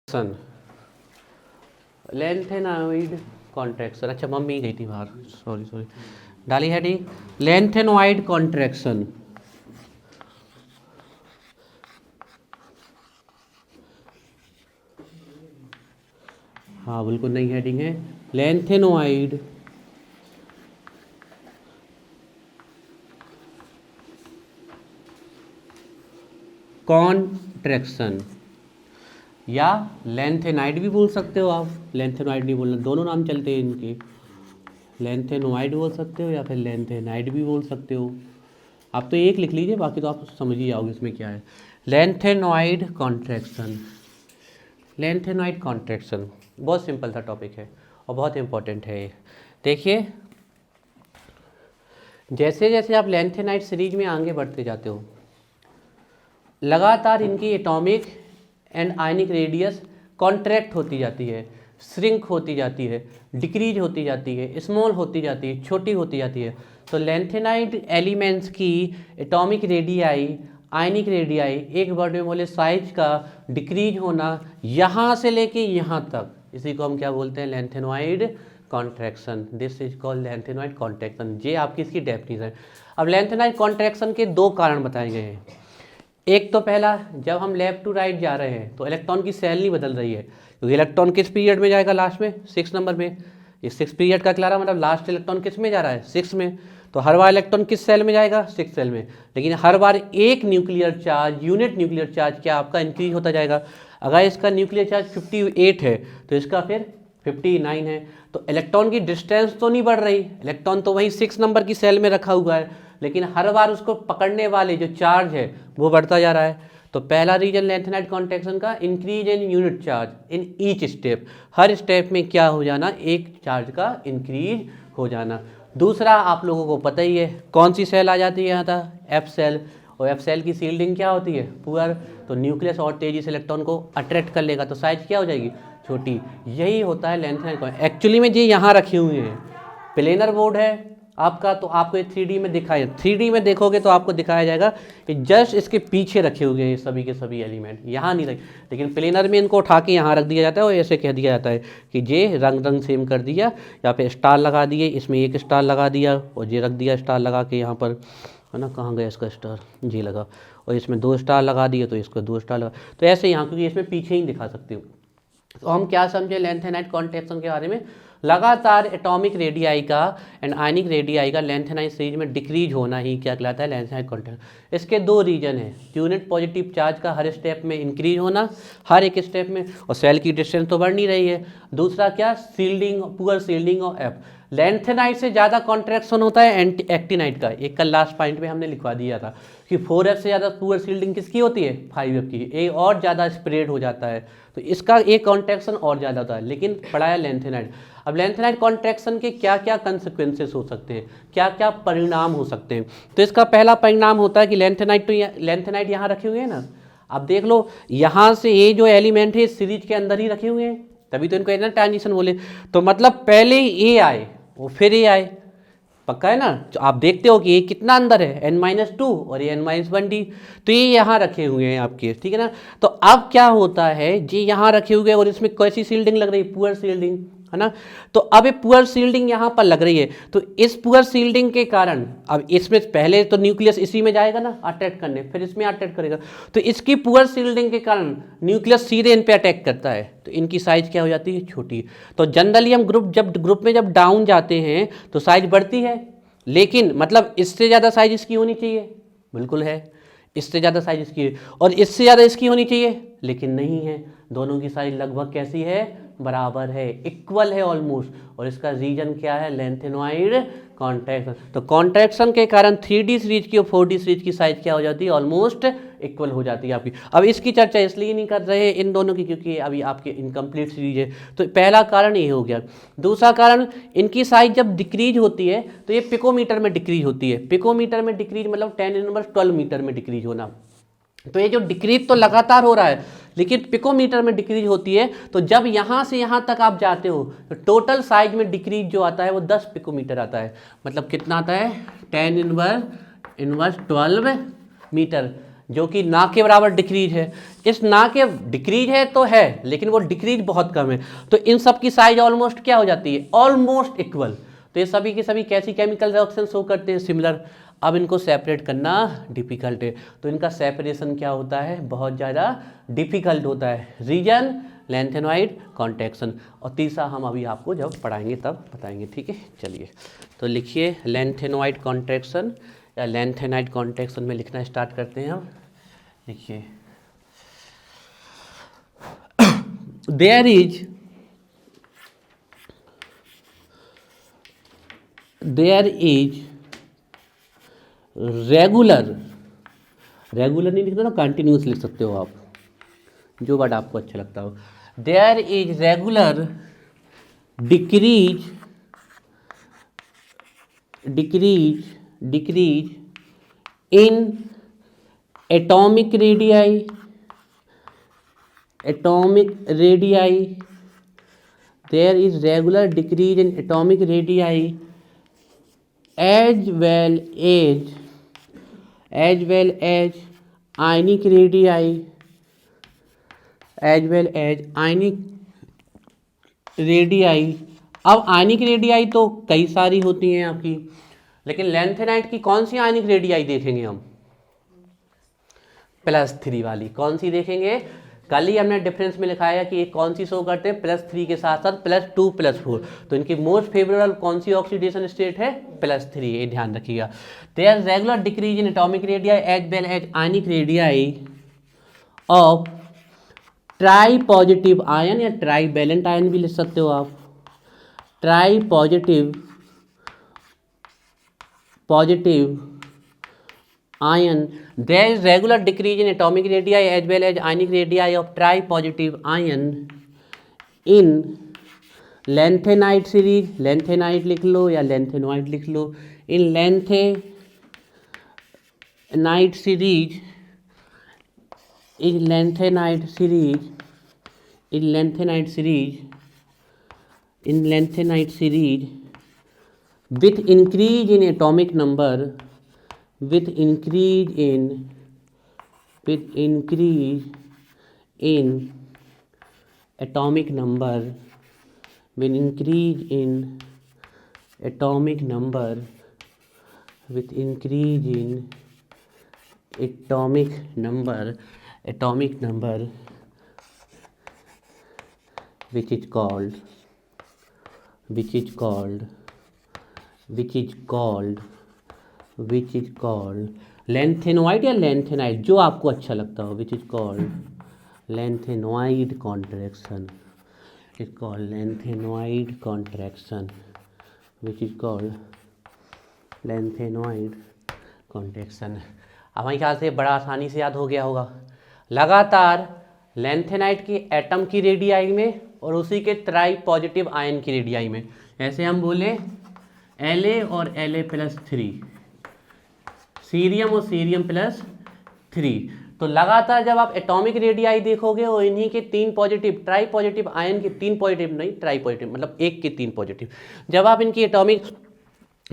सन lanthanoid contraction. अच्छा mummy गई थी बाहर, सॉरी डाली हेडिंग लेंथेनॉइड कॉन्ट्रैक्शन। हाँ बिल्कुल नई हेडिंग है, लेंथेनॉइड कॉन्ट्रैक्शन या लेंथेनाइड भी बोल सकते हो आप, लेंथेनॉइड नहीं बोलना, दोनों नाम चलते हैं इनके, लेंथेनॉइड बोल सकते हो या फिर लेंथेनाइड भी बोल सकते हो। आप तो एक लिख लीजिए, बाकी तो आप समझ ही जाओगे इसमें क्या है। लेंथेनॉइड कॉन्ट्रैक्शन, लेंथेनॉइड कॉन्ट्रैक्शन बहुत सिंपल सा टॉपिक है और बहुत इंपॉर्टेंट है। देखिए जैसे जैसे आप लेंथेनाइड सीरीज में आगे बढ़ते जाते हो, लगातार इनकी atomic and ionic radius contract होती जाती है, श्रिंक होती जाती है, डिक्रीज होती जाती है, स्मॉल होती जाती है, छोटी होती जाती है। तो लेंथेनाइड एलिमेंट्स की एटॉमिक रेडियाई, आयनिक रेडियाई, एक वर्ड में बोले साइज का डिक्रीज होना यहाँ से लेके यहाँ तक, इसी को हम क्या बोलते हैं, lanthanoid contraction. This is called lanthanoid contraction. ये आपकी इसकी डेफिनेशन। अब लेंथेनॉइड कॉन्ट्रैक्शन के दो कारण बताए गए हैं। एक तो पहला, जब हम लेफ्ट टू राइट जा रहे हैं तो इलेक्ट्रॉन की सेल नहीं बदल रही है, क्योंकि इलेक्ट्रॉन किस पीरियड में जाएगा, लास्ट में 6 नंबर में। इस 6 पीरियड का क्या मतलब लास्ट इलेक्ट्रॉन किस में जा रहा है, 6 में। तो हर बार इलेक्ट्रॉन किस सेल में जाएगा, 6 सेल में। लेकिन हर बार एक nuclear charge, unit nuclear charge क्या आपका इंक्रीज होता जाएगा। अगर इसका न्यूक्लियर चार्ज 58 है तो इसका फिर 59 है। तो इलेक्ट्रॉन की डिस्टेंस तो नहीं बढ़ रही, इलेक्ट्रॉन तो वही 6 नंबर की सेल में रखा हुआ है, लेकिन हर बार उसको पकड़ने वाले जो चार्ज है वो बढ़ता जा रहा है। तो पहला रीजन लेंथेनाइड कॉन्ट्रैक्शन का, increase in unit charge in each step, her step में क्या हो जाना, एक चार्ज का इंक्रीज हो जाना। दूसरा आप लोगों को पता ही है, कौन सी सेल आ जाती है यहाँ था, एफ सेल। और एफ सेल की सील्डिंग क्या होती है, पुअर। तो न्यूक्लियस और तेजी से इलेक्ट्रॉन को अट्रैक्ट कर लेगा, तो साइज क्या हो जाएगी, छोटी। यही होता है लेंथेनाइड। एक्चुअली में ये यहाँ रखे हुए हैं, प्लेनर बोर्ड है आपका, तो आपको 3D में दिखाया, 3D में देखोगे तो आपको दिखाया जाएगा कि जस्ट इसके पीछे रखे हुए हैं सभी के सभी एलिमेंट, यहाँ नहीं रखे। लेकिन प्लेनर में इनको उठा के यहाँ रख दिया जाता है और ऐसे कह दिया जाता है कि ये रंग सेम कर दिया, या फिर स्टार लगा दिए, इसमें एक स्टार लगा दिया और ये रख दिया स्टार लगा के यहाँ पर, है ना, कहाँ गया इसका स्टार, जी लगा, और इसमें 2 स्टार लगा दिए तो इसको 2 स्टार लगा। तो ऐसे यहाँ, क्योंकि इसमें पीछे ही दिखा सकते हो। तो हम क्या समझे लेंथेनाइड कॉन्ट्रैक्शन के बारे में, लगातार एटॉमिक रेडियाई का एंड आयनिक रेडियाई का लेंथेनाइड सीरीज में डिक्रीज होना ही क्या कहलाता है, लेंथेनाइड कॉन्ट्रैक्शन। इसके दो रीजन है, यूनिट पॉजिटिव चार्ज का हर स्टेप में इंक्रीज होना, हर एक स्टेप में, और सेल की डिस्टेंस तो बढ़ नहीं रही है। दूसरा क्या, shielding, poor shielding of F. Lanthanide से ज़्यादा कॉन्ट्रैक्शन होता है एक्टिनाइड का, एक कल लास्ट पॉइंट में हमने लिखवा दिया था कि 4F से ज़्यादा पुअर सील्डिंग किसकी होती है, 5F की, एक और ज़्यादा स्प्रेड हो जाता है, तो इसका एक कॉन्ट्रैक्शन और ज़्यादा होता है, लेकिन पड़ा है लेंथेनाइड। अब लेंथेनाइड कॉन्ट्रैक्शन के क्या क्या कंसिक्वेंसेस हो सकते हैं, क्या क्या परिणाम हो सकते हैं। तो इसका पहला परिणाम होता है कि लेंथेनाइड, तो लेंथेनाइड यहाँ रखे हुए हैं ना, अब देख लो यहाँ से ये जो एलिमेंट है सीरीज के अंदर ही रखे हुए हैं, तभी तो इनको एनर्जी ट्रांजिशन बोले। तो मतलब पहले ये आए और फिर ये आए, पक्का है ना। तो आप देखते हो कि ये कितना अंदर है, N-2 और ये N-1D, तो ये यहाँ रखे हुए हैं आपके, ठीक है ना। तो अब क्या होता है, ये यहाँ रखे हुए हैं और इसमें कैसी सील्डिंग लग रही है, पुअर सील्डिंग, है ना। तो अब ये पुअर सील्डिंग यहाँ पर लग रही है, तो इस पुअर सील्डिंग के कारण अब इसमें पहले तो न्यूक्लियस इसी में जाएगा ना अटैक करने, फिर इसमें अटैक करेगा, तो इसकी पुअर सील्डिंग के कारण न्यूक्लियस सीधे इन पे अटैक करता है, तो इनकी साइज क्या हो जाती है, छोटी। तो जनरली हम ग्रुप में जब डाउन जाते हैं तो साइज बढ़ती है, लेकिन मतलब इससे ज़्यादा साइज इसकी होनी चाहिए, बिल्कुल है, इससे ज़्यादा साइज इसकी है, और इससे ज़्यादा इसकी होनी चाहिए, लेकिन नहीं है। दोनों की साइज लगभग कैसी है, बराबर है, इक्वल है ऑलमोस्ट। और इसका रीजन क्या है, लेंथेनॉइड कॉन्ट्रैक्शन। तो कॉन्ट्रैक्शन के कारण 3D सीरीज की और 4D सीरीज की साइज क्या हो जाती है, ऑलमोस्ट इक्वल हो जाती है आपकी। अब इसकी चर्चा इसलिए नहीं कर रहे इन दोनों की, क्योंकि अभी आपके इनकम्प्लीट सीरीज है, तो पहला कारण ये हो गया। दूसरा कारण, इनकी साइज जब डिक्रीज होती है तो ये पिकोमीटर में डिक्रीज होती है। पिकोमीटर में डिक्रीज मतलब 10⁻12 मीटर में डिक्रीज होना। तो ये जो डिक्रीज तो लगातार हो रहा है, लेकिन पिकोमीटर में डिक्रीज होती है। तो जब यहाँ से यहाँ तक आप जाते हो तो टोटल साइज में डिक्रीज जो आता है वो 10 पिकोमीटर आता है। मतलब कितना आता है, 10⁻12 मीटर। जो कि ना के बराबर डिक्रीज है। इस ना के डिक्रीज है तो है, लेकिन वो डिक्रीज बहुत कम है, तो इन सब की साइज ऑलमोस्ट क्या हो जाती है, ऑलमोस्ट इक्वल। तो ये सभी के सभी कैसी केमिकल रिएक्शन शो करते हैं, सिमिलर। अब इनको सेपरेट करना डिफिकल्ट है, तो इनका सेपरेशन क्या होता है, बहुत ज़्यादा डिफिकल्ट होता है। रीजन लैंथेनॉइड कॉन्ट्रैक्शन, और तीसरा हम अभी आपको जब पढ़ाएंगे तब बताएंगे, ठीक है। चलिए तो लिखिए लैंथेनॉइड कॉन्ट्रैक्शन या लैंथेनाइड कॉन्ट्रैक्शन में लिखना स्टार्ट करते हैं हम। देखिए देयर इज रेगुलर नहीं लिखना ना, कंटिन्यूस लिख सकते हो आप, जो वर्ड आपको अच्छा लगता हो। There is regular decrease in atomic radii there is regular decrease in atomic radii as well as ionic radii। अब आयनिक रेडियाई तो कई सारी होती हैं आपकी, लेकिन लैंथेनाइट की कौन सी आयनिक रेडियाई देखेंगे हम, +3 वाली। कौन सी देखेंगे, कल ही हमने डिफरेंस में लिखाया कि एक कौन सी शो करते हैं, +3 के साथ साथ +2 +4, तो इनकी मोस्ट फेवरेबल कौन सी ऑक्सीडेशन स्टेट है, +3, ये ध्यान रखिएगा। There regular decrease in atomic radii as well as ionic radii of tri positive ion या ट्राई वैलेंट आयन भी लिख सकते हो आप, tri positive ion. There is regular decrease in atomic radii as well as ionic radii of tri-positive ion in lanthanide series. lanthanide लिख लो या lanthanide लिख लो। in lanthanide series with increase in atomic number with increase in atomic number which is called lanthanoid या lanthanide, जो आपको अच्छा लगता हो, which is called lanthanoid contraction, which is called lanthanoid contraction. अब हमारे ख्याल से बड़ा आसानी से याद हो गया होगा। लगातार लैंथेनाइड की एटम की रेडियाई में और उसी के ट्राई पॉजिटिव आयन की रेडियाई में, ऐसे हम बोले La और La+3, सीरियम और सीरियम +3। तो लगातार जब आप एटॉमिक रेडियाई देखोगे और इन्हीं के 3 पॉजिटिव ट्राई पॉजिटिव आयन के 3 पॉजिटिव नहीं, ट्राई पॉजिटिव मतलब एक के 3 पॉजिटिव, जब आप इनकी एटॉमिक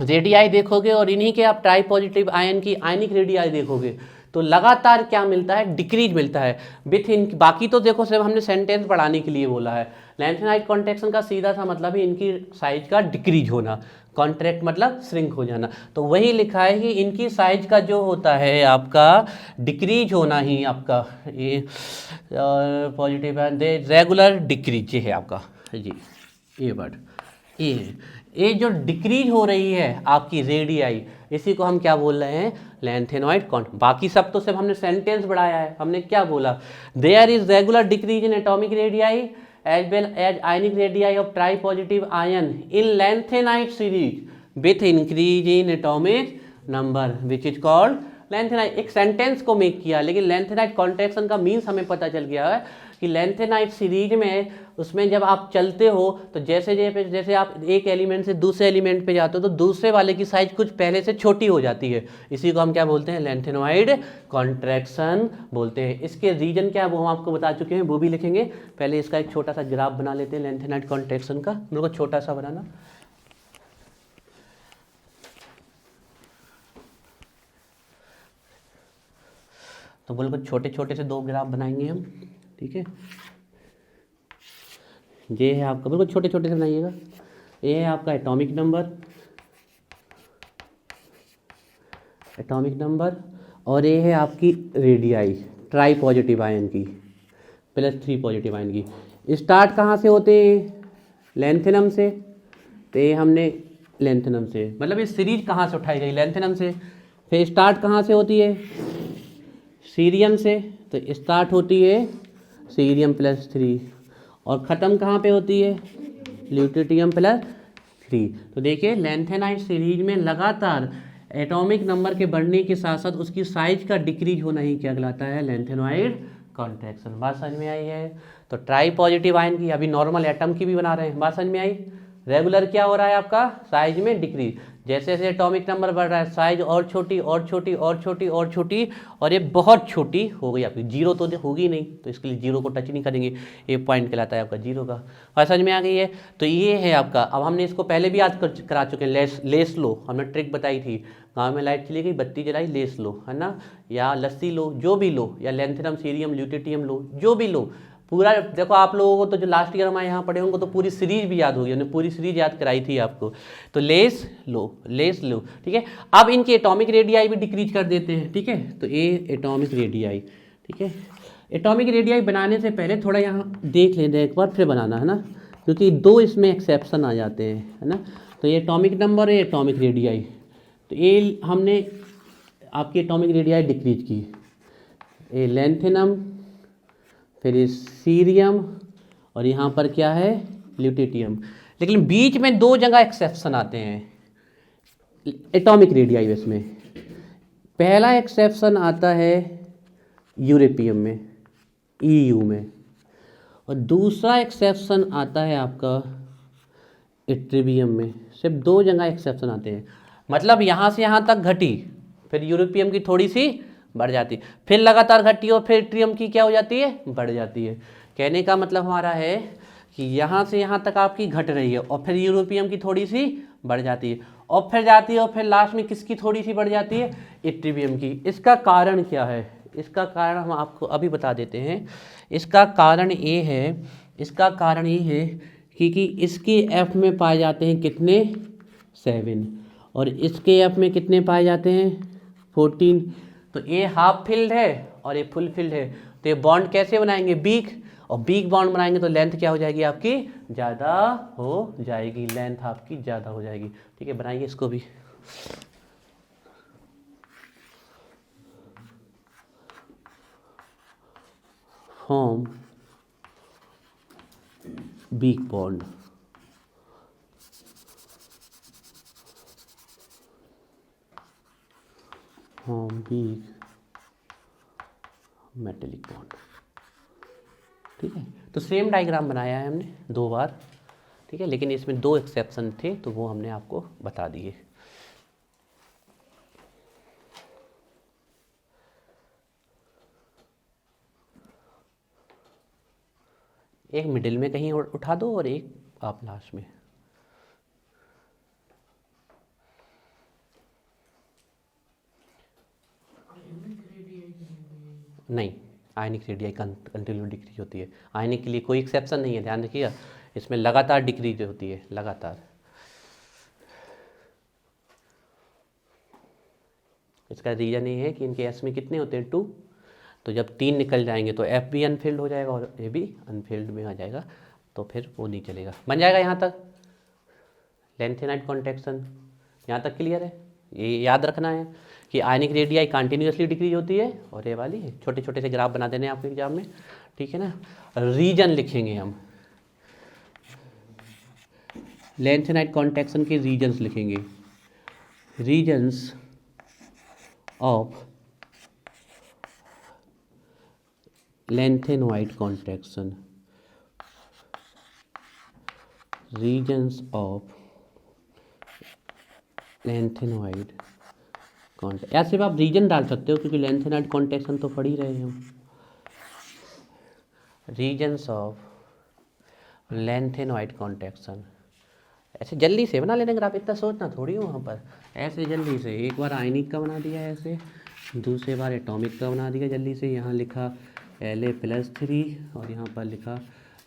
रेडियाई देखोगे और इन्हीं के आप ट्राई पॉजिटिव आयन की आयनिक रेडियाई देखोगे, तो लगातार क्या मिलता है, डिक्रीज मिलता है विथ इन। बाकी तो देखो सिर्फ हमने सेंटेंस बढ़ाने के लिए बोला है। लैंथेनाइड कॉन्ट्रैक्शन का सीधा सा मतलब है इनकी साइज का डिक्रीज होना, कॉन्ट्रैक्ट मतलब श्रिंक हो जाना। तो वही लिखा है कि इनकी साइज का जो होता है आपका डिक्रीज होना ही आपका ये पॉजिटिव रेगुलर डिक्रीज है आपका जी, ये वर्ड ये जो डिक्रीज हो रही है आपकी रेडियाई, इसी को हम क्या बोल रहे हैं, लैंथेनॉइड कॉन्ट्रैक्शन। बाकी सब तो सिर्फ हमने सेंटेंस बढ़ाया है। हमने क्या बोला, there is regular decrease in atomic radii as well as ionic radii of tri-positive ion in lanthanide series with increase in atomic number which is called lanthanide। एक सेंटेंस को मेक किया, लेकिन लैंथेनाइड कॉन्ट्रैक्शन का means हमें पता चल गया है कि लैंथेनाइड सीरीज में उसमें जब आप चलते हो तो जैसे आप एक एलिमेंट से दूसरे एलिमेंट पे जाते हो तो दूसरे वाले की साइज कुछ पहले से छोटी हो जाती है, इसी को हम क्या बोलते हैं, लैंथेनॉइड कॉन्ट्रैक्शन बोलते हैं। इसके रीजन क्या है वो हम आपको बता चुके हैं, वो भी लिखेंगे। पहले इसका एक छोटा सा ग्राफ बना लेते हैं लैंथेनॉइड कॉन्ट्रैक्शन का, मेरे को छोटा सा बनाना। तो बिल्कुल छोटे छोटे से 2 ग्राफ बनाएंगे हम, ठीक है। ये है आपका, बिल्कुल छोटे छोटे से बनाइएगा। ये है आपका एटॉमिक नंबर और ये है आपकी रेडियाई, ट्राई पॉजिटिव आयन की +3 पॉजिटिव आयन की। स्टार्ट कहाँ से होते हैं? लेंथेनम से। तो ये हमने लेंथेनम से, मतलब ये सीरीज कहाँ से उठाई गई? लेंथेनम से। फिर स्टार्ट कहाँ से होती है? सीरियम से। तो स्टार्ट होती है सीरियम +3 और ख़त्म कहाँ पे होती है? ल्यूटियम +3। तो देखिए लेंथेनाइट सीरीज में लगातार एटॉमिक नंबर के बढ़ने के साथ साथ उसकी साइज का डिक्रीज होना ही क्या कहलाता है? Lanthanoid contraction. बात समझ में आई है? तो ट्राई पॉजिटिव आयन की, अभी नॉर्मल एटम की भी बना रहे हैं, बात समझ में आई? रेगुलर क्या हो रहा है आपका? साइज में डिक्रीज। जैसे जैसे एटॉमिक नंबर बढ़ रहा है साइज और छोटी और छोटी और छोटी और छोटी, और ये बहुत छोटी हो गई आपकी। जीरो तो होगी नहीं, तो इसके लिए जीरो को टच नहीं करेंगे, ये पॉइंट कहलाता है आपका जीरो का। बात समझ में आ गई है? तो ये है आपका। अब हमने इसको पहले भी याद करा चुके हैं, लेस लो, हमने ट्रिक बताई थी। गाँव में लाइट चली गई, बत्ती जलाई, लेस लो, है ना, या लस्सी लो, जो भी लो, या लेंथेनम, सीरियम, ल्यूटियम लो, जो भी लो। पूरा देखो आप लोगों को तो जो लास्ट ईयर हमारे यहाँ पढ़े होंगे तो पूरी सीरीज भी याद होगी, हमने पूरी सीरीज याद कराई थी आपको। तो लेस लो, ठीक है। अब इनकी एटॉमिक रेडियाई भी डिक्रीज कर देते हैं, ठीक है। तो ये एटॉमिक रेडियाई, ठीक है। एटॉमिक रेडियाई बनाने से पहले थोड़ा यहाँ देख लेते हैं एक बार, फिर बनाना, है ना, क्योंकि 2 इसमें एक्सेप्शन आ जाते हैं, है ना। तो ये एटॉमिक नंबर है, एटॉमिक रेडियाई। तो ये हमने आपकी एटॉमिक रेडियाई डिक्रीज की, ये लेंथेनम, फिर ये सीरियम, और यहाँ पर क्या है? ल्यूटियम। लेकिन बीच में 2 जगह एक्सेप्शन आते हैं एटॉमिक रेडियाई इसमें। पहला एक्सेप्शन आता है यूरेपियम में, EU में, और दूसरा एक्सेप्शन आता है आपका इट्रिबियम में। सिर्फ 2 जगह एक्सेप्शन आते हैं। मतलब यहाँ से यहाँ तक घटी, फिर यूरोपियम की थोड़ी सी बढ़ जाती, फिर लगातार घटी और फिर ट्रियम की क्या हो जाती है? बढ़ जाती है। कहने का मतलब हमारा है कि यहाँ से यहाँ तक आपकी घट रही है और फिर यूरोपियम की थोड़ी सी बढ़ जाती है और फिर जाती है और फिर लास्ट में किसकी थोड़ी सी बढ़ जाती है? इट्रिबियम की। इसका कारण क्या है? इसका कारण हम आपको अभी बता देते हैं। इसका कारण ये है कि इसके F में पाए जाते हैं कितने? 7, और इसके F में कितने पाए जाते हैं? 14। तो ये हाफ फिल्ड है और ये फुल फिल्ड है। तो ये बॉन्ड कैसे बनाएंगे? वीक, और वीक बॉन्ड बनाएंगे तो लेंथ क्या हो जाएगी आपकी? ज़्यादा हो जाएगी, लेंथ आपकी ज़्यादा हो जाएगी, ठीक है। बनाइए इसको भी। Form weak bond, form weak metallic bond, ठीक है। तो सेम डायग्राम बनाया है हमने 2 बार, ठीक है, लेकिन इसमें 2 एक्सेप्शन थे तो वो हमने आपको बता दिए। एक मिडिल में कहीं उठा दो और एक आप लास्ट में। नहीं, आयनिक रेडियाई कंटिन्यू डिक्रीज होती है। आयनिक के लिए कोई एक्सेप्शन नहीं है, ध्यान रखिएगा। इसमें लगातार डिक्रीज होती है, लगातार। इसका रीज़न ये है कि इनके एस में कितने होते हैं? 2। तो जब 3 निकल जाएंगे तो एफ भी अनफिल्ड हो जाएगा और ए भी अनफिल्ड में आ जाएगा, तो फिर वो नहीं चलेगा। बन जाएगा यहाँ तक लेंथेनाइट कॉन्ट्रैक्शन, यहाँ तक क्लियर है? ये याद रखना है कि आयनिक रेडियाई कंटिन्यूसली डिक्रीज होती है और ये वाली छोटे छोटे से ग्राफ बना देने आपके एग्जाम में, ठीक है ना। रीजन लिखेंगे हम, लेंथेनाइट कॉन्ट्रैक्शन के रीजन्स लिखेंगे। Reasons of lengthenoid contraction, regions of lengthenoid contraction, या सिर्फ आप रीजन डाल सकते हो क्योंकि lengthenoid contraction तो पढ़ ही रहे हैं हम। रीजन्स ऑफ lengthenoid contraction, ऐसे जल्दी से बना लेना ग्राफ, इतना सोचना थोड़ी हो वहाँ पर, ऐसे जल्दी से। एक बार आयनिक का बना दिया ऐसे, दूसरे बार एटॉमिक का बना दिया जल्दी से। यहाँ लिखा La+3 और यहाँ पर लिखा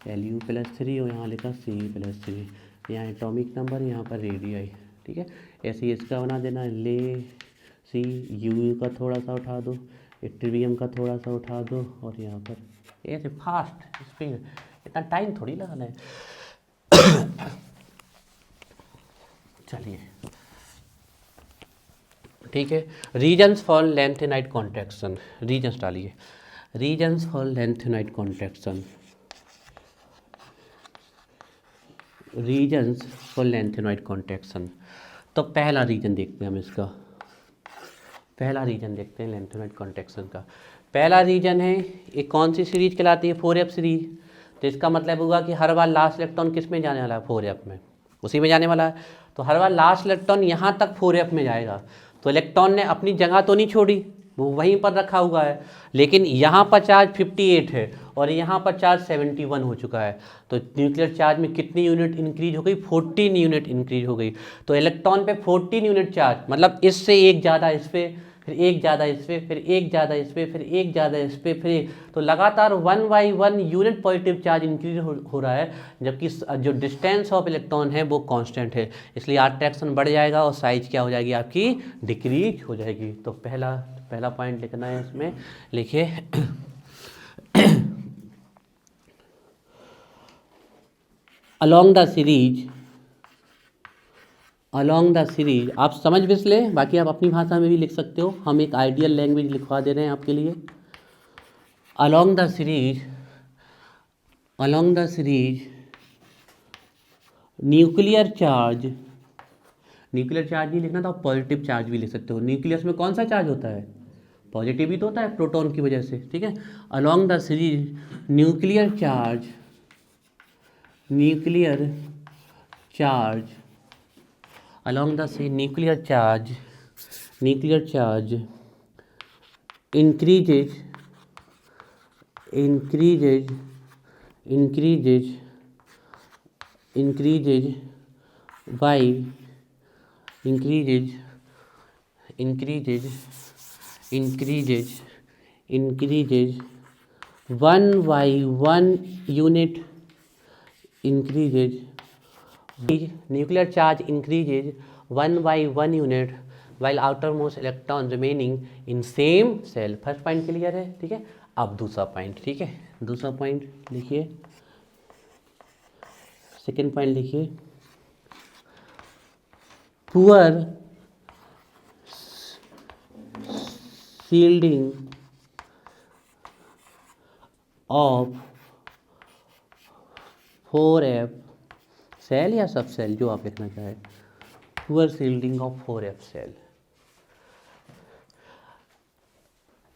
Lu+3 और यहाँ लिखा Ce+3। यहाँ एटॉमिक नंबर, यहाँ पर रेडियाई, ठीक है। ऐसे ही इसका बना देना, ले सी यू का थोड़ा सा उठा दो, ट्रिवियम का थोड़ा सा उठा दो और यहाँ पर ऐसे फास्ट स्पीड, इतना टाइम थोड़ी लगाना है। चलिए ठीक है। Reasons for lanthanide contraction, reasons डालिए, reasons for lanthanide contraction, reasons for lanthanide contraction. तो पहला रीजन देखते हैं हम इसका, पहला रीजन देखते हैं लैंथेनाइट कॉन्ट्रैक्शन का। पहला रीजन है, ये कौन सी सीरीज कहलाती है, 4f सीरीज। तो इसका मतलब होगा कि हर बार लास्ट इलेक्ट्रॉन किस में जाने वाला है, 4f में, उसी में जाने वाला है। तो हर बार लास्ट इलेक्ट्रॉन यहाँ तक 4f में जाएगा। तो इलेक्ट्रॉन ने अपनी जगह तो नहीं छोड़ी, वो वहीं पर रखा हुआ है, लेकिन यहाँ पर चार्ज 58 है और यहाँ पर चार्ज 71 हो चुका है। तो न्यूक्लियर चार्ज में कितनी यूनिट इंक्रीज हो गई, 14 यूनिट इंक्रीज हो गई। तो इलेक्ट्रॉन पे 14 यूनिट चार्ज, मतलब इससे एक ज़्यादा इस पर, फिर एक ज़्यादा इस पर, फिर एक ज़्यादा इस पर, फिर एक ज़्यादा इस पर, फिर तो लगातार 1 by 1 unit positive charge increase हो रहा है, जबकि जो डिस्टेंस ऑफ इलेक्ट्रॉन है वो कांस्टेंट है। इसलिए अट्रैक्शन बढ़ जाएगा और साइज क्या हो जाएगी आपकी, डिक्रीज हो जाएगी। तो पहला पॉइंट लिखना है इसमें, लिखिए along the सीरीज, आप समझ भी लें, बाकी आप अपनी भाषा में भी लिख सकते हो, हम एक आइडियल लैंग्वेज लिखवा दे रहे हैं आपके लिए। along the series nuclear charge नहीं लिखना था, पॉजिटिव चार्ज भी लिख सकते हो। न्यूक्लियस में कौन सा चार्ज होता है, पॉजिटिव ही तो होता है प्रोटॉन की वजह से, ठीक है। along the series nuclear charge along the nuclear charge increases by 1 by 1 unit nuclear charge increases 1 by 1 unit while outermost electron remaining in same cell। First point clear है, ठीक है। अब दूसरा पॉइंट, ठीक है, दूसरा पॉइंट लिखिए, सेकेंड पॉइंट लिखिए, poor shielding of 4f shell या सब सेल, जो आप लिखना चाहें, poor shielding of 4f cell.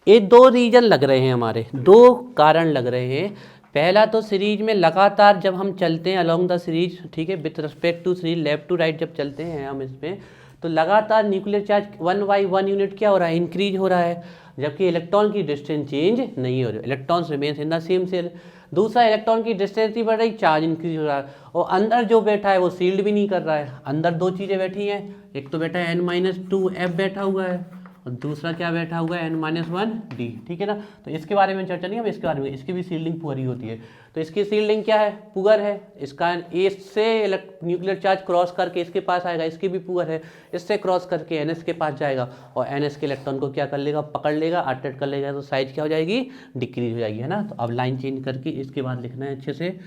ये दो रीजन लग रहे हैं हमारे, दो कारण लग रहे हैं। पहला तो सीरीज में लगातार जब हम चलते हैं अलोंग द सीरीज, ठीक है, with respect to series left to right जब चलते हैं हम इसमें, तो लगातार न्यूक्लियर चार्ज 1 बाई 1 यूनिट क्या हो रहा है, इंक्रीज हो रहा है, जबकि इलेक्ट्रॉन की डिस्टेंस चेंज नहीं हो रही, electrons remains in the same shell. दूसरा, इलेक्ट्रॉन की डिस्टेंस ही बढ़ रही, चार्ज इंक्रीज हो रहा है, और अंदर जो बैठा है वो सील्ड भी नहीं कर रहा है। अंदर दो चीज़ें बैठी हैं, एक तो बैठा है n-2f बैठा हुआ है और दूसरा क्या बैठा हुआ है, n-1d, ठीक है ना। तो इसके बारे में चर्चा नहीं, हम इसके बारे में, इसकी भी सील्डिंग पुअर ही होती है। तो इसकी सील्डिंग क्या है, पुअर है। इसका इससे न्यूक्लियर चार्ज क्रॉस करके इसके पास आएगा, इसकी भी पुअर है। इससे क्रॉस करके ns के पास जाएगा और ns के इलेक्ट्रॉन को क्या कर लेगा, पकड़ लेगा, अट्रैक्ट कर लेगा, तो साइज क्या हो जाएगी, डिक्रीज हो जाएगी, है ना। तो अब लाइन चेंज करके इसके बाद लिखना है, अच्छे से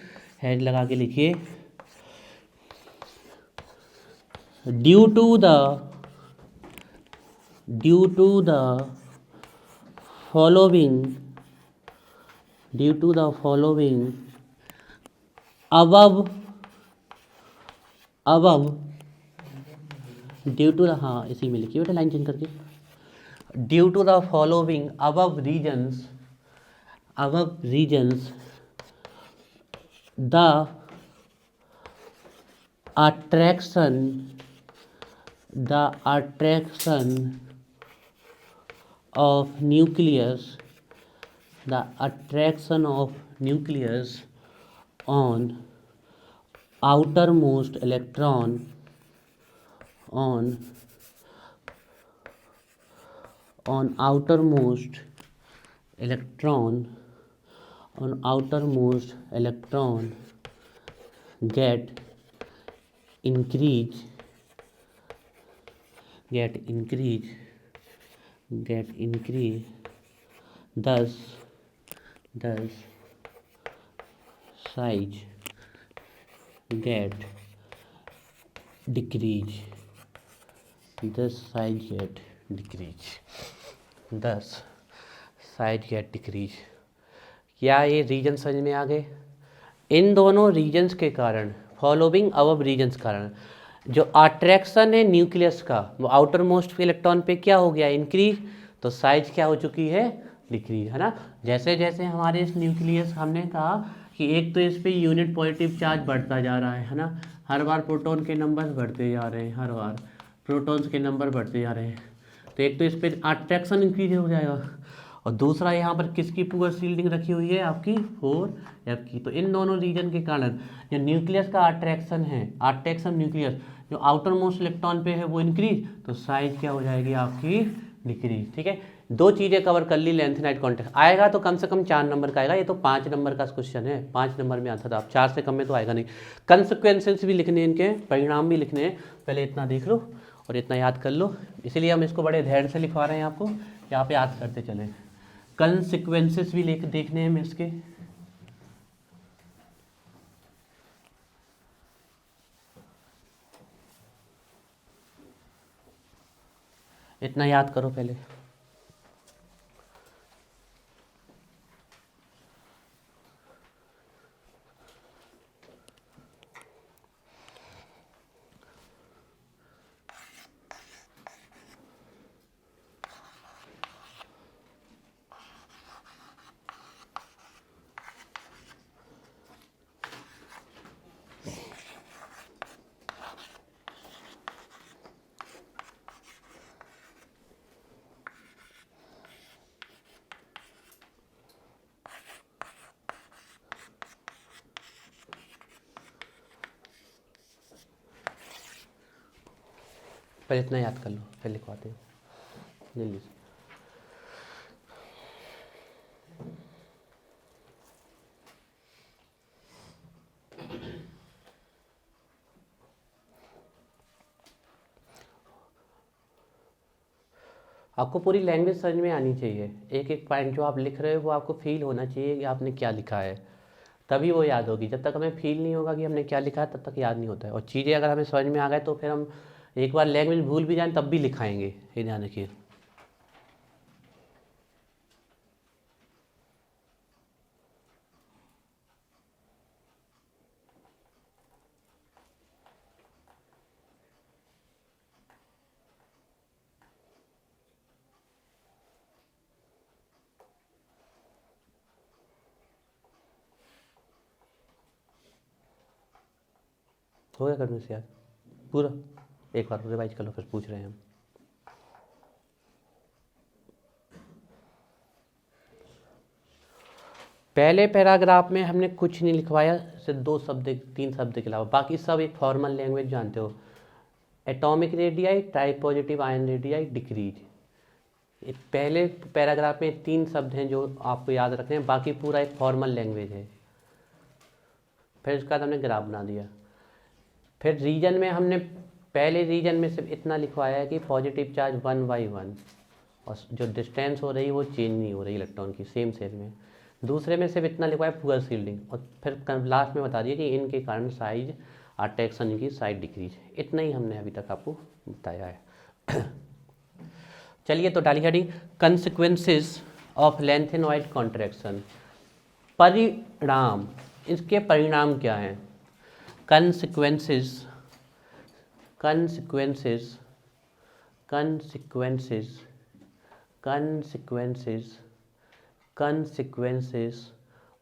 हेड लगा के लिखिए, due to the following above due to the, हाँ इसी में लिखिए बेटा लाइन चेंज करके, due to the following above regions the attraction of nucleus on outermost electron on outermost electron get increase thus size get decrease thus size get decrease। क्या ये reason समझ में आ गए? इन दोनों रीजन्स के कारण, फॉलोइंग अबव रीजन्स कारण, जो अट्रैक्शन है न्यूक्लियस का वो आउटर मोस्ट इलेक्ट्रॉन पे क्या हो गया? इंक्रीज। तो साइज क्या हो चुकी है? डिक्रीज, है ना। जैसे जैसे हमारे इस न्यूक्लियस, हमने कहा कि एक तो इस पे यूनिट पॉजिटिव चार्ज बढ़ता जा रहा है ना, हर बार प्रोटॉन के नंबर बढ़ते जा रहे हैं, हर बार प्रोटॉन्स के नंबर बढ़ते जा रहे हैं। तो एक तो इस पर अट्रैक्शन इंक्रीज हो जाएगा, और दूसरा यहाँ पर किसकी पुअर शील्डिंग रखी हुई है? आपकी 4f की। तो इन दोनों रीजन के कारण जो न्यूक्लियस का अट्रैक्शन है, अट्रैक्शन न्यूक्लियस जो आउटर मोस्ट इलेक्ट्रॉन पे है वो इंक्रीज, तो साइज क्या हो जाएगी आपकी? डिक्रीज। ठीक है, दो चीज़ें कवर कर ली। लेंथेनाइट कॉन्ट्रैक्शन आएगा तो कम से कम 4 नंबर का आएगा, ये तो 5 नंबर का क्वेश्चन है, 5 नंबर में आंसर आप 4 से कम में तो आएगा नहीं। कंसिक्वेंसेस भी लिखने हैं, इनके परिणाम भी लिखने हैं, पहले इतना देख लो और इतना याद कर लो। इसीलिए हम इसको बड़े धैर्य से लिखवा रहे हैं आपको, यहाँ पे याद करते चलें। कंसिक्वेंसेस भी देखने हैं इसके। इतना याद करो पहले। पहले इतना याद कर लो, फिर लिखवाते हैं जल्दी से। आपको पूरी लैंग्वेज समझ में आनी चाहिए, एक एक पॉइंट जो आप लिख रहे हो वो आपको फील होना चाहिए कि आपने क्या लिखा है, तभी वो याद होगी। जब तक हमें फील नहीं होगा कि हमने क्या लिखा है, तब तक याद नहीं होता है। और चीज़ें अगर हमें समझ में आ गए तो फिर हम एक बार लैंग्वेज भूल भी जाएं तब भी लिखाएंगे, ये ध्यान रखिए। हो गया करने से याद पूरा? एक बार रिवाइज कर लो, फिर पूछ रहे हैं हम। पहले पैराग्राफ में हमने कुछ नहीं लिखवाया, सिर्फ 2 शब्द 3 शब्द के अलावा, बाकी सब एक फॉर्मल लैंग्वेज जानते हो। Atomic radii, type positive ion radii, decrease. पहले पैराग्राफ में 3 शब्द हैं जो आपको याद रखने हैं, बाकी पूरा एक फॉर्मल लैंग्वेज है। फिर उसके बाद हमने ग्राफ बना दिया। फिर रीजन में हमने पहले रीजन में सिर्फ इतना लिखवाया है कि पॉजिटिव चार्ज 1/1, और जो डिस्टेंस हो रही है वो चेंज नहीं हो रही इलेक्ट्रॉन की, सेम सेल में। दूसरे में सिर्फ इतना लिखवाया पुअर शील्डिंग, और फिर लास्ट में बता दिया कि इनके कारण साइज अट्रैक्शन की साइड डिक्रीज। इतना ही हमने अभी तक आपको बताया है। चलिए तो डाली heading consequences of lanthanoid contraction. परिणाम, इसके परिणाम क्या हैं? consequences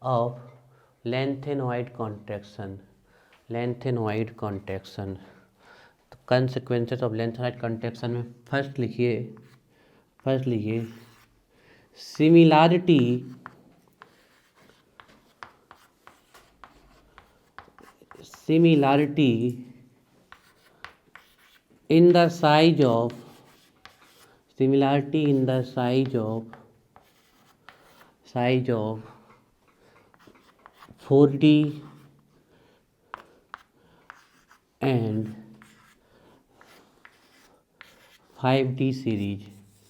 of lengthenoid contraction। तो consequences of lengthenoid contraction में फर्स्ट लिखिए similarity in the size of similarity in the size of 4D and 5D series.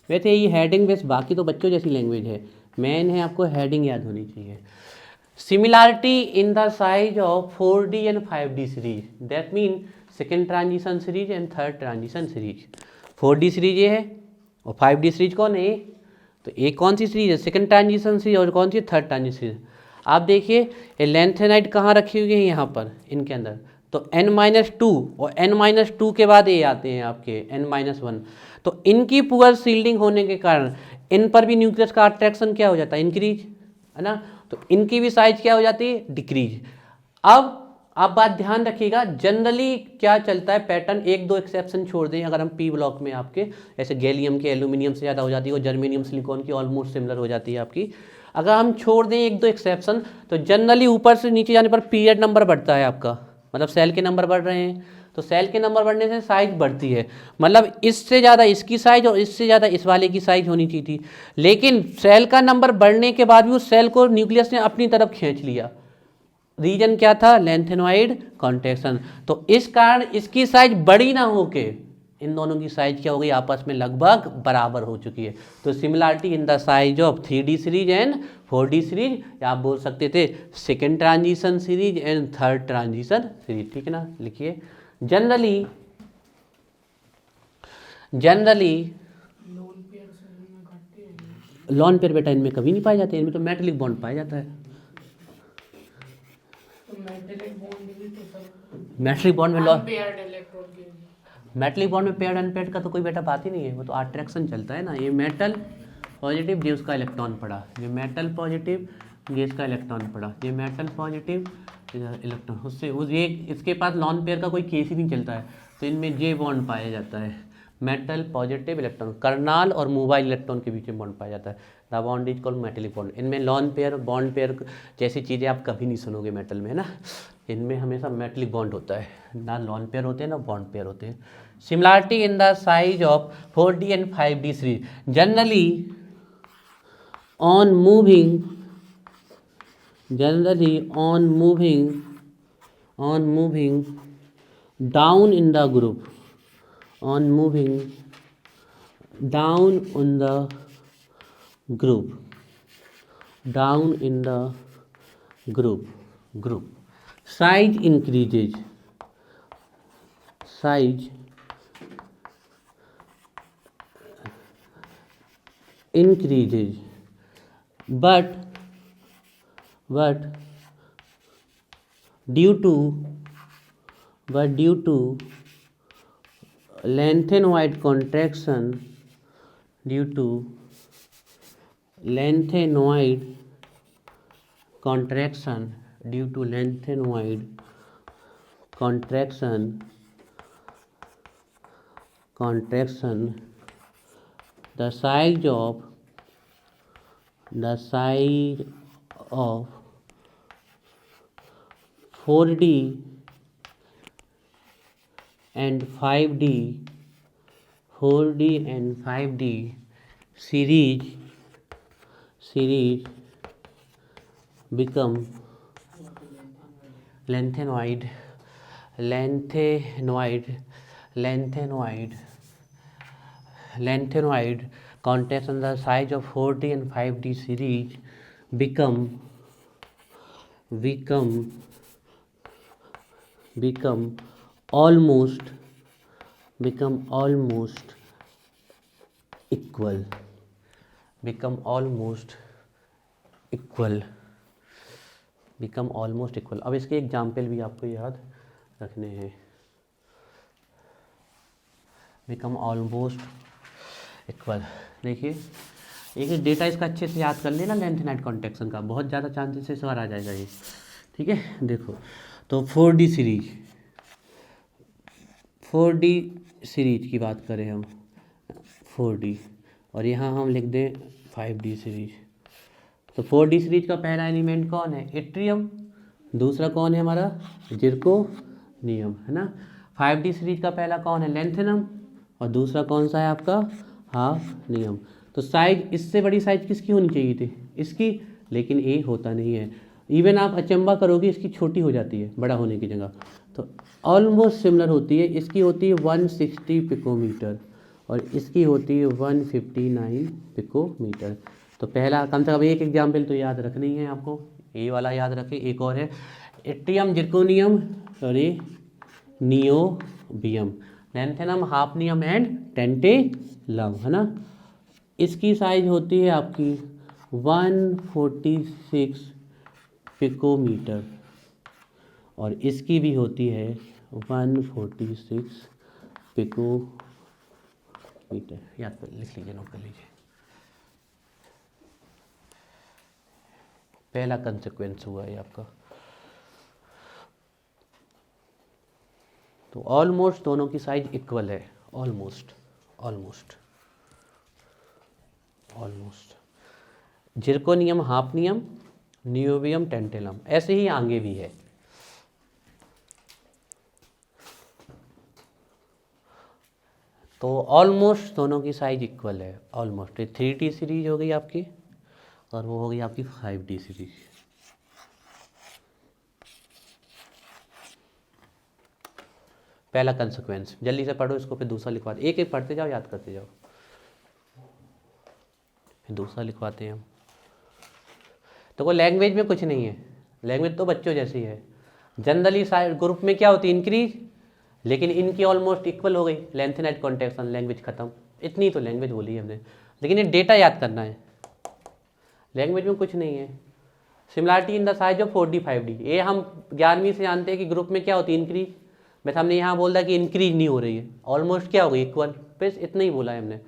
वैसे ये हेडिंग बेस, बाकी तो बच्चों जैसी लैंग्वेज है, मेन है आपको हेडिंग याद होनी चाहिए। Similarity in the size of 4D and 5D series, that mean second transition series and third transition series. 4D series ये है और 5D सीरीज कौन है? तो एक कौन सी सीरीज है? Second transition series. और कौन सी? Third transition series. आप देखिए ये लेंथेनाइड कहाँ रखी हुई है? यहाँ पर इनके अंदर। तो n-2 और n-2 के बाद ये आते हैं आपके n-1। तो इनकी पुअर सील्डिंग होने के कारण इन पर भी न्यूक्लियस का अट्रैक्शन क्या हो जाता है? इंक्रीज, है ना। तो इनकी भी साइज क्या हो जाती है? डिक्रीज। अब आप बात ध्यान रखिएगा, जनरली क्या चलता है पैटर्न, एक दो एक्सेप्शन छोड़ दें, अगर हम पी ब्लॉक में आपके ऐसे गैलियम के एल्यूमिनियम से ज़्यादा हो जाती है और जर्मेनियम सिलिकॉन की ऑलमोस्ट सिमिलर हो जाती है आपकी। अगर हम छोड़ दें एक दो एक्सेप्शन, तो जनरली ऊपर से नीचे जाने पर पीरियड नंबर बढ़ता है आपका, मतलब सेल के नंबर बढ़ रहे हैं, तो सेल के नंबर बढ़ने से साइज बढ़ती है। मतलब इससे ज़्यादा इसकी साइज और इससे ज़्यादा इस वाले की साइज होनी चाहिए थी, लेकिन सेल का नंबर बढ़ने के बाद भी उस सेल को न्यूक्लियस ने अपनी तरफ खींच लिया। रीजन क्या था? Lanthanoid contraction. तो इस कारण इसकी साइज बड़ी ना होके इन दोनों की साइज क्या हो गई? आपस में लगभग बराबर हो चुकी है। तो similarity in the size of 3D series and 4D series, या आप बोल सकते थे second transition series and third transition series. ठीक है ना, लिखिए। जनरली लॉन पेयर बेटा इनमें कभी नहीं पाए जाते, इनमें तो मेटेलिक बॉन्ड पाया जाता है। मेटलिक बॉन्ड में मेटलिक बॉन्ड में पेयर्ड अनपेयर्ड का तो कोई बेटा बात ही नहीं है, वो तो अट्रैक्शन चलता है ना। ये मेटल पॉजिटिव, ये उसका इलेक्ट्रॉन पड़ा, ये मेटल पॉजिटिव, ये इसका इलेक्ट्रॉन पड़ा, ये मेटल पॉजिटिव इलेक्ट्रॉन, उससे ये इसके पास लॉन पेयर का कोई केस ही नहीं चलता है, तो इनमें जे बॉन्ड पाया जाता है, मेटल पॉजिटिव इलेक्ट्रॉन। कर्नाल और मोबाइल इलेक्ट्रॉन के बीच में बॉन्ड पाया जाता है, the bond is called metallic bond. इनमें लॉन पेयर बॉन्ड पेयर जैसी चीज़ें आप कभी नहीं सुनोगे मेटल में, है ना। इनमें हमेशा मेटेलिक बॉन्ड होता है, ना लॉन पेयर होते हैं ना बॉन्ड पेयर होते हैं। Similarity in the size of 4D and 5D series, generally on moving down in the group, on moving down in the group, size increases, but due to lanthanoid contraction, the size of 4D and 5D series become lanthanoid contraction. The size of 4D and 5D series become almost equal. अब इसके example भी आपको याद रखने हैं। Become almost equal, देखिए एक data इसका अच्छे से याद कर लेना, लेंथेनाइड कॉन्ट्रैक्शन का बहुत ज़्यादा चांसेस से सवाल आ जाएगा ये। ठीक है, देखो तो 4D सीरीज की बात करें हम, 4D, और यहाँ हम लिख दें 5D सीरीज। तो 4D सीरीज का पहला एलिमेंट कौन है? इट्रियम। दूसरा कौन है हमारा? जिरकोनियम, है ना। 5D सीरीज का पहला कौन है? लेंथेनम। और दूसरा कौन सा है आपका? हाफ नियम। तो साइज इससे बड़ी साइज किसकी होनी चाहिए थी, इसकी, लेकिन ये होता नहीं है। इवन आप अचंबा करोगे इसकी छोटी हो जाती है बड़ा होने की जगह। तो ऑलमोस्ट सिमिलर होती है, इसकी होती है 160 पिकोमीटर और इसकी होती है 159 पिकोमीटर। तो पहला कम से कम एक एग्जाम्पल तो याद रखनी है आपको, ये वाला याद रखें। एक और है yttrium zirconium sorry niobium, lanthanum, hafnium and tantalum, है ना। इसकी साइज होती है आपकी 146 पिकोमीटर और इसकी भी होती है 146 पिकोमीटर। याद कर लिख लीजिए, नोट कर लीजिए। पहला कंसेक्वेंस हुआ है आपका। तो ऑलमोस्ट दोनों की साइज इक्वल है, almost almost almost. Zirconium, hafnium, niobium, tantalum, ऐसे ही आगे भी है। तो ऑलमोस्ट दोनों की साइज इक्वल है, ऑलमोस्ट। 3D सीरीज हो गई आपकी और वो हो गई आपकी 5D सीरीज। पहला कंसेक्वेंस जल्दी से पढ़ो इसको, फिर दूसरा लिखवाते, एक एक पढ़ते जाओ, याद करते जाओ, फिर दूसरा लिखवाते हैं हम। तो वो लैंग्वेज में कुछ नहीं है, लैंग्वेज तो बच्चों जैसी है। जनरली साइड ग्रुप में क्या होती है, इंक्रीज, लेकिन इनकी ऑलमोस्ट इक्वल हो गई, लेंथेनाइट कॉन्ट्रैक्शन, लैंग्वेज खत्म। इतनी तो लैंग्वेज बोली है हमने, लेकिन ये डेटा याद करना है, लैंग्वेज में कुछ नहीं है। Similarity in the size of 4D 5D, ये हम 11वीं से जानते हैं कि ग्रुप में क्या होती है, इंक्रीज। बस हमने यहाँ बोल दिया कि इंक्रीज नहीं हो रही है, ऑलमोस्ट क्या हो गई, इक्वल, बस इतना ही बोला है हमने।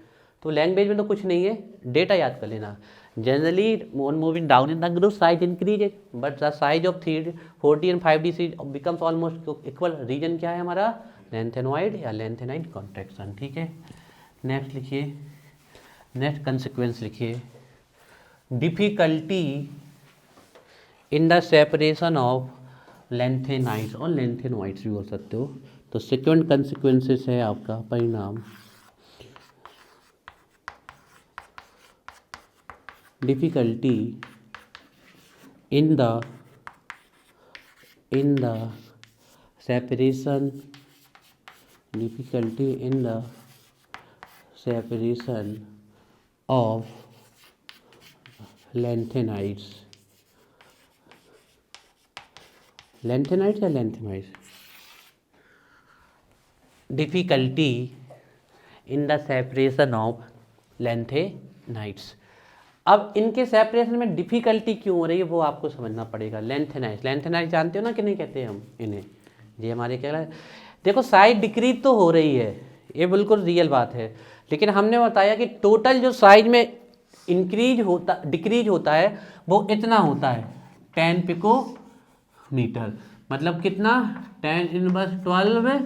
तो लैंग्वेज में तो कुछ नहीं है, डेटा याद कर लेना। Generally on moving down in the group size increases but the size of 4D and 5D becomes almost equal। Reason क्या है हमारा, लैंथेनॉइड या लैंथेनाइट कॉन्ट्रैक्शन, ठीक है। नेक्स्ट लिखिए, नेक्स्ट कंसिक्वेंस लिखिए, difficulty in the separation of lanthanides और lanthanoids भी बोल सकते हो। तो सेकेंड कंसिक्वेंसेस है आपका परिणाम, difficulty in the separation, difficulty in the separation of lanthanides, lanthanides या lanthanides, difficulty in the separation of lanthanides। अब इनके सेपरेशन में डिफिकल्टी क्यों हो रही है वो आपको समझना पड़ेगा। लेंथेनाइज, लेंथेनाइज जानते हो ना कि नहीं कहते हैं हम इन्हें, ये हमारे क्या है, देखो साइज डिक्रीज तो हो रही है, ये बिल्कुल रियल बात है, लेकिन हमने बताया कि टोटल जो साइज में डिक्रीज होता है वो इतना होता है 10 पिकोमीटर, मतलब कितना, 10⁻12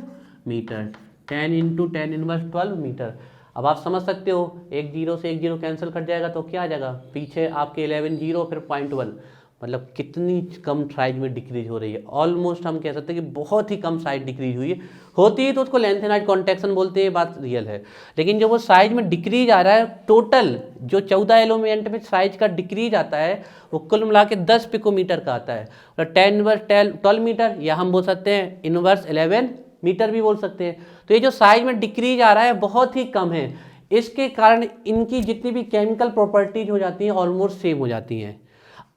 मीटर, 10 × 10⁻12 मीटर। अब आप समझ सकते हो, एक जीरो से एक जीरो कैंसिल कर जाएगा तो क्या आ जाएगा, पीछे आपके 11 जीरो फिर 0.1, मतलब कितनी कम साइज में डिक्रीज हो रही है। ऑलमोस्ट हम कह सकते हैं कि बहुत ही कम साइज डिक्रीज हुई है, होती है तो उसको लैंथेनाइट कॉन्ट्रैक्शन बोलते हैं, बात रियल है। लेकिन जो वो साइज में डिक्रीज आ रहा है, टोटल जो 14 एलिमेंट में साइज का डिक्रीज आता है वो कुल मिला के 10 पिकोमीटर का आता है, 10⁻12 मीटर, या हम बोल सकते हैं 1/11 मीटर भी बोल सकते हैं। तो ये जो साइज में डिक्रीज आ रहा है बहुत ही कम है, इसके कारण इनकी जितनी भी केमिकल प्रॉपर्टीज हो जाती हैं ऑलमोस्ट सेम हो जाती हैं।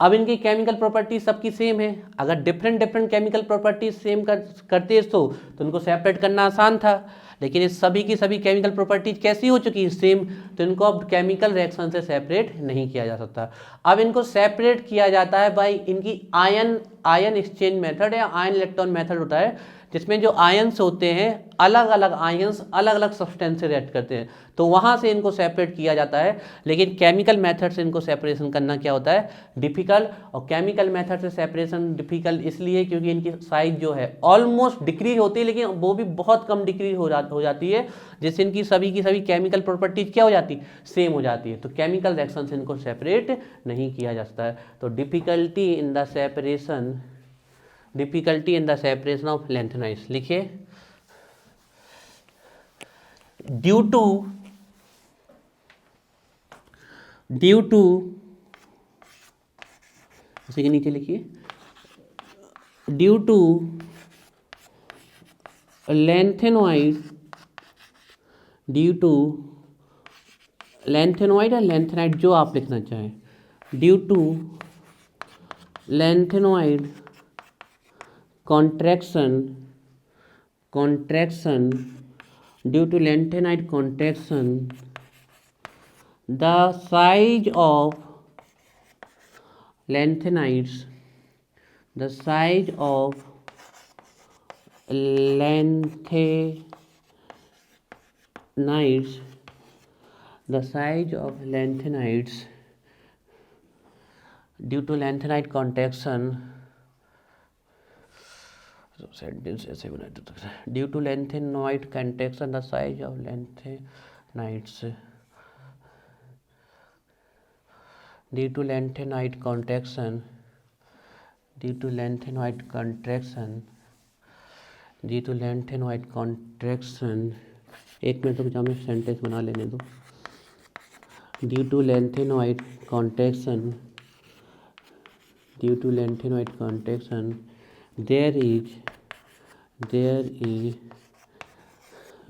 अब इनकी केमिकल प्रॉपर्टीज सबकी सेम है, अगर डिफरेंट केमिकल प्रॉपर्टीज सेम करते तो इनको सेपरेट करना आसान था, लेकिन इस सभी की सभी केमिकल प्रॉपर्टीज कैसी हो चुकी है, सेम, तो इनको अब केमिकल रिएक्शन से सेपरेट नहीं किया जा सकता। अब इनको सेपरेट किया जाता है बाय इनकी आयन एक्सचेंज मेथड या आयन इलेक्ट्रॉन मेथड होता है, जिसमें जो आयंस होते हैं अलग अलग आयंस अलग अलग सब्सटेंस से रिएक्ट करते हैं, तो वहाँ से इनको सेपरेट किया जाता है। लेकिन केमिकल मेथड से इनको सेपरेशन करना क्या होता है, डिफिकल्ट। और केमिकल मेथड से सेपरेशन डिफिकल्ट इसलिए क्योंकि इनकी साइज जो है ऑलमोस्ट डिक्रीज होती है, लेकिन वो भी बहुत कम डिक्रीज हो जाती है, जिससे इनकी सभी की सभी केमिकल प्रॉपर्टीज क्या हो जाती है, सेम हो जाती है। तो केमिकल रिएक्शन से इनको सेपरेट नहीं किया जा सकता है। तो difficulty in the separation, difficulty in the separation of lanthanides लिखिए, ड्यू टू ड्यू टू, इसी के नीचे लिखिए, due to lanthanoid, due to lanthanoid या लैंथेनाइड जो आप लिखना चाहें, due to lanthanoid contraction, due to lanthanide contraction, the size of lanthanides, the size of lanthanides, the size of lanthanides due to lanthanide contraction, sentence ऐसे बना देता है, due to lanthanoid contraction the size of lanthanides, due to lanthanide contraction, due to lanthanoid contraction, due to lanthanoid contraction, एक minute रुक जाओ, मैं sentence बना लेने दो, due to lanthanoid contraction, due to lanthanoid contraction, there is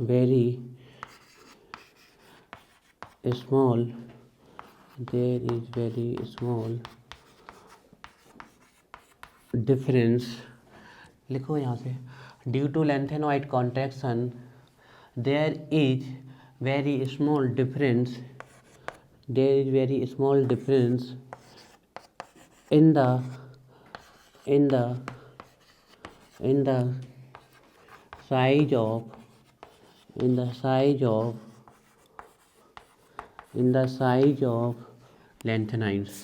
very small, difference, लिखो यहाँ से, due to lanthanoid contraction there is very small difference, there is very small difference in the size of lanthanides.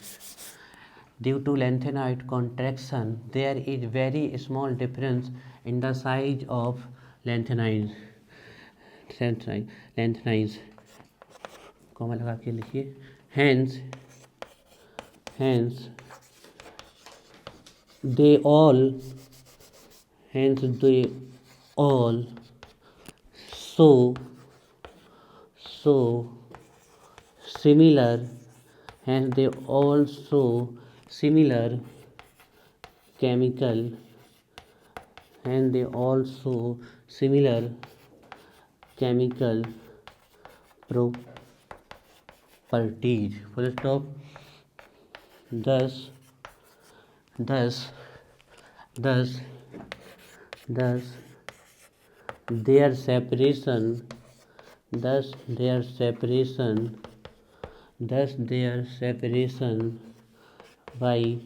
Due to lanthanide contraction, there is very small difference in the size of lanthanides. Comma लगा के लिखिए, hence they all so similar, hence they also similar chemical, and they also similar chemical properties, full stop. Thus their separation by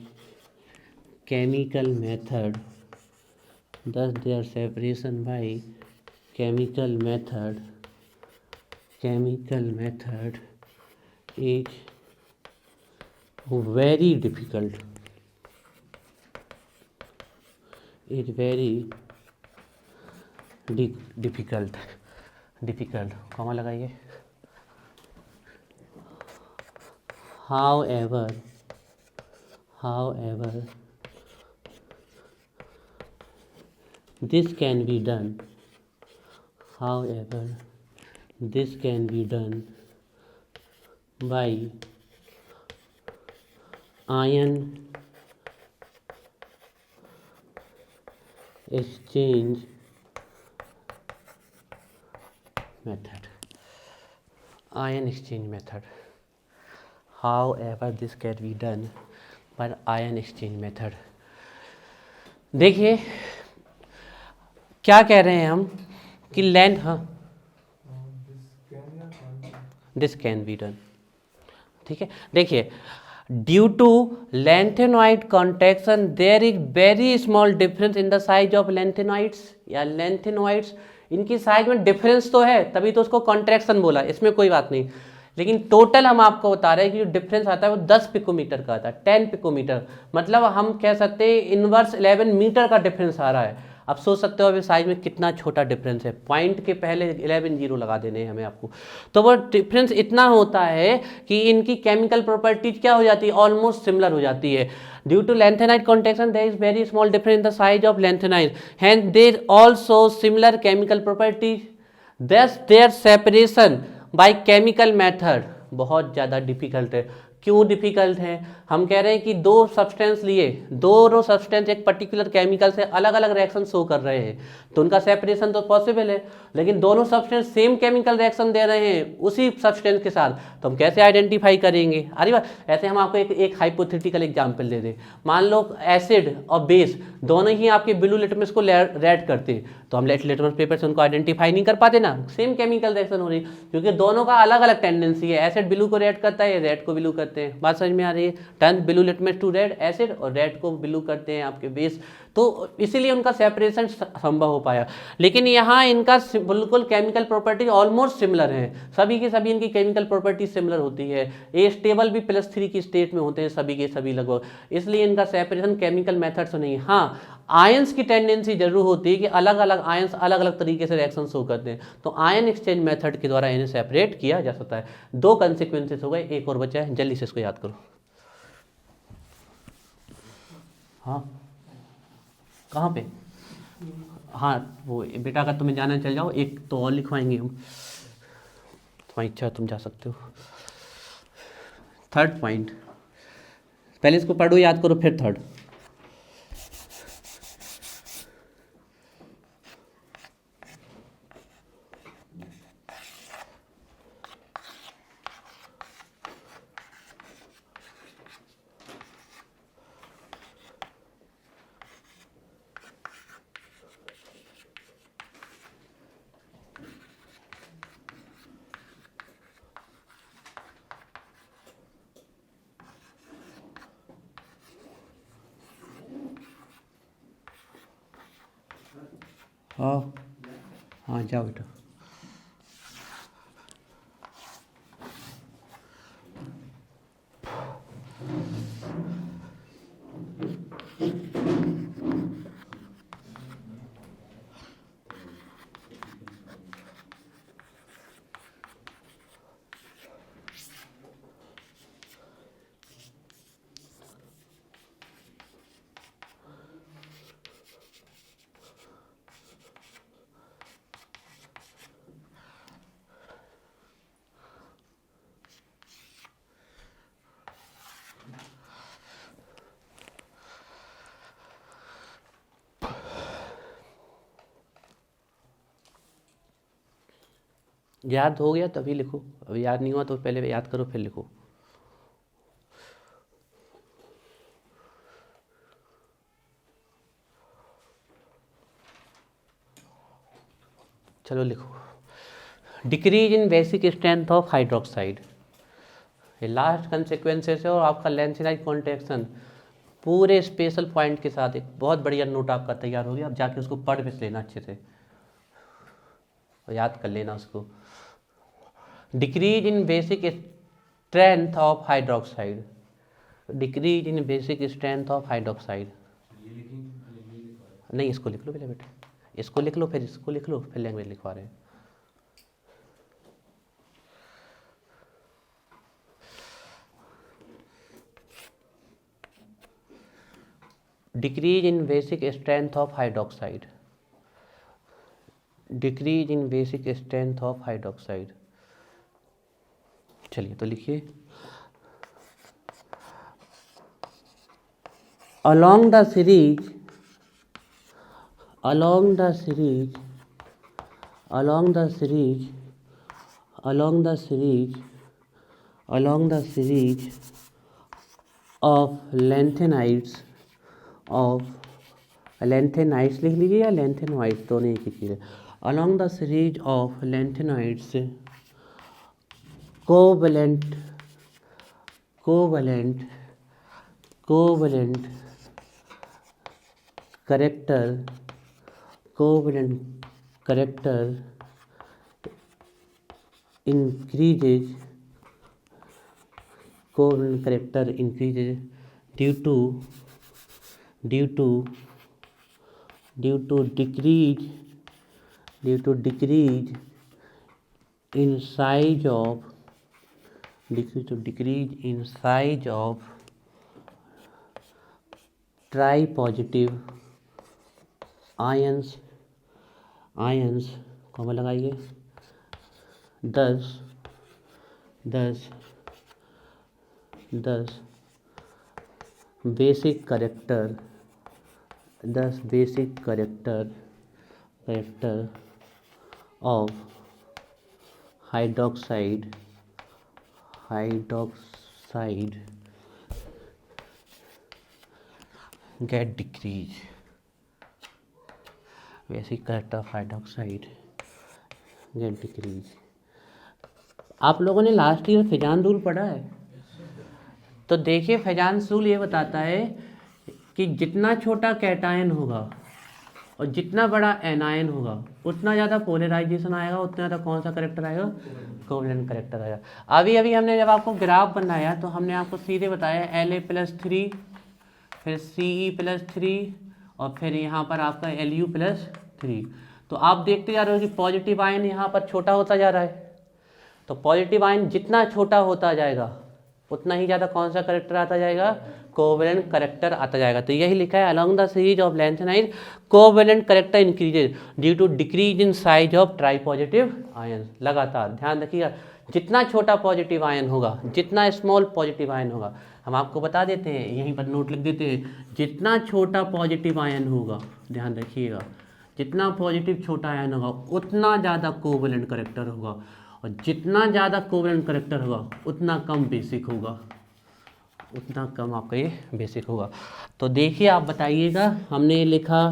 chemical method, is very difficult, difficult, comma लगाइए, however this can be done, by ion exchange method. However this can be done by ion exchange method. देखिए क्या कह रहे हैं हम कि length, हाँ this can be done, ठीक है। देखिए due to lanthanoid contraction there is very small difference in the size of lanthanoids या लैंथेनॉइड्स, इनकी साइज में डिफरेंस तो है तभी तो उसको कॉन्ट्रैक्शन बोला, इसमें कोई बात नहीं, लेकिन टोटल हम आपको बता रहे हैं कि जो डिफरेंस आता है वो 10 पिकोमीटर का आता है, 10 पिकोमीटर, मतलब हम कह सकते हैं इनवर्स 11 मीटर का डिफरेंस आ रहा है। आप सोच सकते हो अभी साइज में कितना छोटा डिफरेंस है, पॉइंट के पहले 11 जीरो लगा देने हैं हमें आपको, तो वो डिफरेंस इतना होता है कि इनकी केमिकल प्रॉपर्टीज क्या हो जाती है, ऑलमोस्ट सिमिलर हो जाती है। Due to lanthanide contraction there is very small difference in the size of lanthanide, hence there also similar chemical properties, thus their separation by chemical method बहुत ज़्यादा डिफिकल्ट है। क्यों डिफिकल्ट है? हम कह रहे हैं कि दो सब्सटेंस लिए, दोनों सब्सटेंस एक पर्टिकुलर केमिकल से अलग अलग रिएक्शन शो कर रहे हैं, तो उनका सेपरेशन तो पॉसिबल है, लेकिन दोनों सब्सटेंस सेम केमिकल रिएक्शन दे रहे हैं उसी सब्सटेंस के साथ, तो हम कैसे आइडेंटिफाई करेंगे? अरे वाह, ऐसे हम आपको एक हाइपोथेटिकल एग्जांपल दे दें। मान लो एसिड और बेस दोनों ही आपके ब्लू लिटमस को रेड करते, तो हम लिटमस पेपर से उनको आइडेंटिफाई नहीं कर पाते ना, सेम केमिकल रिएक्शन हो रही, क्योंकि दोनों का अलग अलग टेंडेंसी है। एसिड ब्लू को रेड करता है, रेड को ब्लू करते हैं। बात समझ में आ रही है? Turn blue litmus to red acid, और रेड को ब्लू करते हैं आपके बेस, तो इसीलिए उनका सेपरेशन संभव हो पाया। लेकिन यहाँ इनका बिल्कुल केमिकल प्रॉपर्टी ऑलमोस्ट सिमिलर है, सभी की सभी इनकी केमिकल प्रॉपर्टी सिमिलर होती है। ए स्टेबल भी +3 की स्टेट में होते हैं सभी के सभी लगभग, इसलिए इनका सेपरेशन केमिकल मेथड से नहीं। हाँ, आयंस की टेंडेंसी जरूर होती है कि अलग अलग आयंस अलग अलग तरीके से रिएक्शन शो करते हैं, तो आयन एक्सचेंज मेथड के द्वारा इन्हें सेपरेट किया जा सकता है। 2 कंसिक्वेंसेस हो गए, एक और बचा है, जल्दी से इसको याद करो। हाँ, कहाँ पे? हाँ, वो बेटा का तुम्हें जाना, चल जाओ, एक तो और लिखवाएंगे हम, तुम्हारी इच्छा, तुम जा सकते हो। 3rd पॉइंट, पहले इसको पढ़ो, याद करो, फिर 3rd। हाँ हाँ, जाओ बेटा। याद हो गया तभी लिखो, अभी याद नहीं हुआ तो पहले याद करो फिर लिखो। चलो लिखो, decrease in basic strength of hydroxide, ये लास्ट कंसिक्वेंसेस है, और आपका लैंथेनाइड कॉन्ट्रैक्शन पूरे स्पेशल पॉइंट के साथ एक बहुत बढ़िया नोट आपका तैयार हो गया। अब जाके उसको पढ़ भी लेना अच्छे से और याद कर लेना उसको। Decrease in basic strength of hydroxide, decrease in basic strength of hydroxide, नहीं इसको लिख लो पहले बेटा, इसको लिख लो फिर इसको लिख लो, फिर लैंग्वेज लिखवा रहे हैं। Decrease in basic strength of hydroxide, decrease in basic strength of hydroxide. चलिए तो लिखिए, along the series along the series along the series along the series along the series of lanthanides लिख लीजिए या lanthanoids, दोनों एक ही चीज़ है। along the series of lanthanoids covalent character increases due to decrease in size of tripositive ions comma लगाइए, thus 10 basic character, 10 basic character of hydroxide get decrease, basic character of hydroxide get decrease. आप लोगों ने last year Fajans rule पढ़ा है? तो देखिए Fajans rule ये बताता है कि जितना छोटा कैटायन होगा और जितना बड़ा एनायन होगा उतना ज़्यादा पोलराइजेशन आएगा, उतना ज़्यादा कौन सा करेक्टर आएगा? कोवेलेंट करेक्टर आएगा। अभी हमने जब आपको ग्राफ बनाया तो हमने आपको सीधे बताया La+3, फिर Ce+3 और फिर यहाँ पर आपका Lu+3। तो आप देखते जा रहे हो कि पॉजिटिव आयन यहाँ पर छोटा होता जा रहा है। तो पॉजिटिव आयन जितना छोटा होता जाएगा उतना ही ज़्यादा कौन सा करेक्टर आता जाएगा? कोवेलेंट करेक्टर आता जाएगा। तो यही लिखा है, along the series of lanthanide covalent character increases due to decrease in size of tri positive ion. लगातार ध्यान रखिएगा, जितना छोटा पॉजिटिव आयन होगा, जितना स्मॉल पॉजिटिव आयन होगा, हम आपको बता देते हैं, यहीं पर नोट लिख देते हैं, जितना छोटा पॉजिटिव आयन होगा, ध्यान रखिएगा, जितना पॉजिटिव छोटा आयन होगा उतना ज़्यादा कोवेलेंट करेक्टर होगा, और जितना ज़्यादा कोवेलेंट करेक्टर होगा उतना कम बेसिक होगा, उतना कम आपका ये बेसिक होगा। तो देखिए आप बताइएगा, हमने लिखा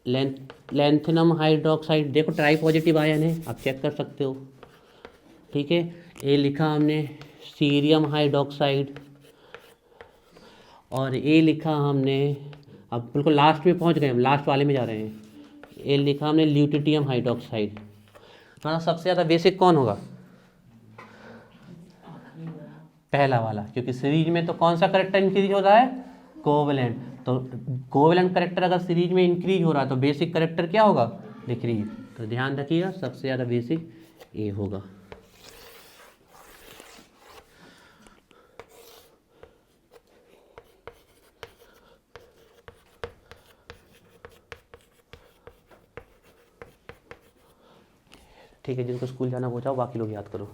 लैंथेनम हाइड्रोक्साइड, देखो ट्राई पॉजिटिव आयन है, आप चेक कर सकते हो, ठीक है। ये लिखा हमने सीरियम हाइड्रोक्साइड, और ये लिखा हमने, अब बिल्कुल लास्ट में पहुंच गए हम, लास्ट वाले में जा रहे हैं, ये लिखा हमने ल्यूटिटियम हाइड्रोक्साइड। तो सबसे ज़्यादा बेसिक कौन होगा? पहला वाला, क्योंकि सीरीज में तो कौन सा करेक्टर इंक्रीज हो रहा है? कोवेलेंट। तो कोवेलेंट करेक्टर अगर सीरीज में इंक्रीज हो रहा है तो बेसिक करेक्टर क्या होगा? डिक्रीज। तो ध्यान रखिएगा, सबसे ज़्यादा बेसिक ए होगा। ठीक है, जिनको स्कूल जाना वो जाओ, बाकी लोग याद करो।